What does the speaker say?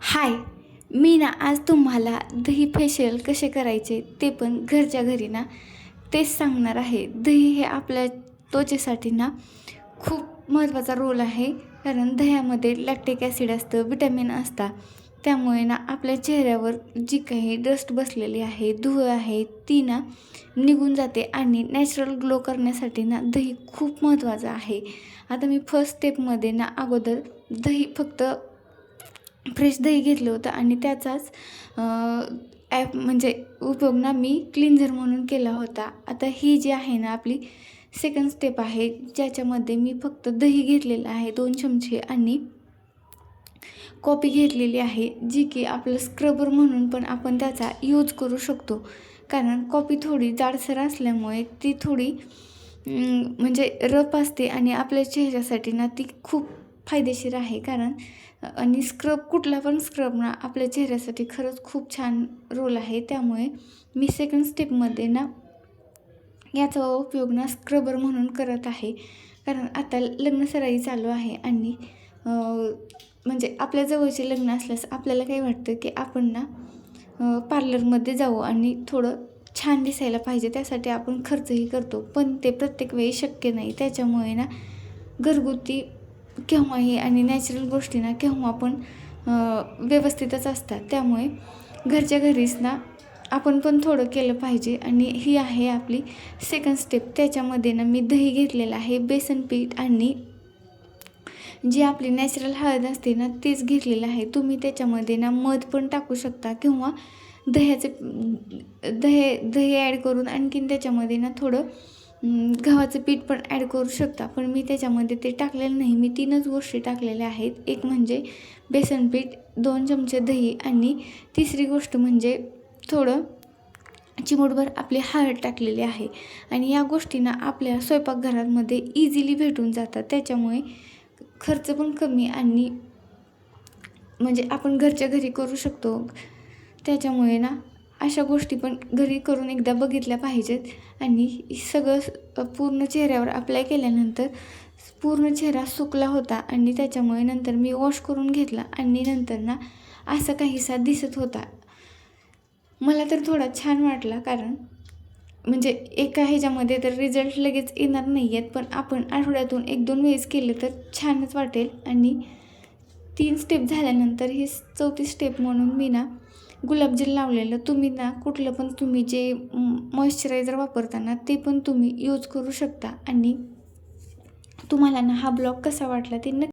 हाय, मी ना आज तुम्हाला दही फेशियल कसे करायचे ते पण घरच्या घरी ना तेच सांगणार आहे. दही हे आपल्या त्वचेसाठी ना खूप महत्त्वाचा रोल आहे. कारण दह्यामध्ये लॅक्टिक ॲसिड असतं, विटॅमिन असतात. त्यामुळे ना आपल्या चेहऱ्यावर जी काही डस्ट बसलेली आहे, धूळ आहे ती ना निघून जाते आणि नॅचरल ग्लो करण्यासाठी ना दही खूप महत्त्वाचं आहे. आता मी फर्स्ट स्टेपमध्ये ना अगोदर दही फक्त फ्रेश दही घेतलं होतं आणि त्याचाच म्हणजे उपयोग ना मी क्लिन्झर म्हणून केला होता. आता ही जी आहे ना आपली सेकंड स्टेप आहे, ज्याच्यामध्ये मी फक्त दही घेतलेलं आहे 2 चमचे आणि कॉफी घेतलेली आहे, जी की आपलं स्क्रबर म्हणून पण आपण त्याचा यूज करू शकतो. कारण कॉफी थोडी जाडसर असल्यामुळे ती थोडी म्हणजे रफ असते आणि आपल्या चेहऱ्यासाठी ना ती खूप फायदेशीर आहे. कारण आणि स्क्रब कुठला पण स्क्रब ना आपल्या चेहऱ्यासाठी खरंच खूप छान रोल आहे. त्यामुळे मी सेकंड स्टेपमध्ये ना याचा उपयोग ना स्क्रबर म्हणून करत आहे. कारण आता लग्नसराई चालू आहे आणि म्हणजे आपल्या जवळचे लग्न असल्यास आपल्याला काय वाटतं की आपण ना पार्लरमध्ये जाऊ आणि थोडं छान दिसायला पाहिजे, त्यासाठी आपण खर्चही करतो. पण ते प्रत्येक वेळी शक्य नाही. त्याच्यामुळे ना घरगुती केव्हाही आणि नॅचरल गोष्टी ना केव्हा पण व्यवस्थितच असतात. त्यामुळे घरच्या घरीच ना आपण पण थोडं केलं पाहिजे. आणि ही आहे आपली सेकंड स्टेप. त्याच्यामध्ये ना मी दही घेतलेलं आहे, बेसन पीठ आणि जी आपली नॅचरल हळद असते ना तीच घेतलेलं आहे. तुम्ही त्याच्यामध्ये ना मध पण टाकू शकता किंवा दह्याचे दही ॲड करून आणखीन त्याच्यामध्ये ना थोडं गव्हाचं पीठ पण ॲड करू शकता. पण मी त्याच्यामध्ये ते टाकलेलं नाही. मी 3च गोष्टी टाकलेल्या आहेत. एक म्हणजे बेसन पीठ, 2 चमचे दही आणि तिसरी गोष्ट म्हणजे थोडं चिमूटभर आपली हळद टाकलेली आहे. आणि या गोष्टी ना आपल्या स्वयंपाकघरामध्ये इझिली भेटून जातात. त्याच्यामुळे खर्च पण कमी आणि म्हणजे आपण घरच्या घरी करू शकतो. त्याच्यामुळे ना अशा गोष्टी पण घरी करून एकदा बघितल्या पाहिजेत. आणि सगळं पूर्ण चेहऱ्यावर अप्लाय केल्यानंतर पूर्ण चेहरा सुकला होता आणि त्याच्यामुळे नंतर मी वॉश करून घेतला आणि नंतर ना असा काहीसा दिसत होता. मला तर थोडा छान वाटला. कारण म्हणजे एका ह्याच्यामध्ये तर रिझल्ट लगेच येणार नाही आहेत, पण आपण आठवड्यातून 1-2 वेळेस केलं तर छानच वाटेल. आणि 3 स्टेप झाल्यानंतर ही 4थी स्टेप म्हणून मी ना गुलाबजल लावलेलं. तुम्ही ना कुठलं पण तुम्ही जे मॉइश्चरायझर वापरताना ते पण तुम्ही यूज करू शकता. आणि तुम्हाला ना हा ब्लॉग कसा वाटला ते नक्की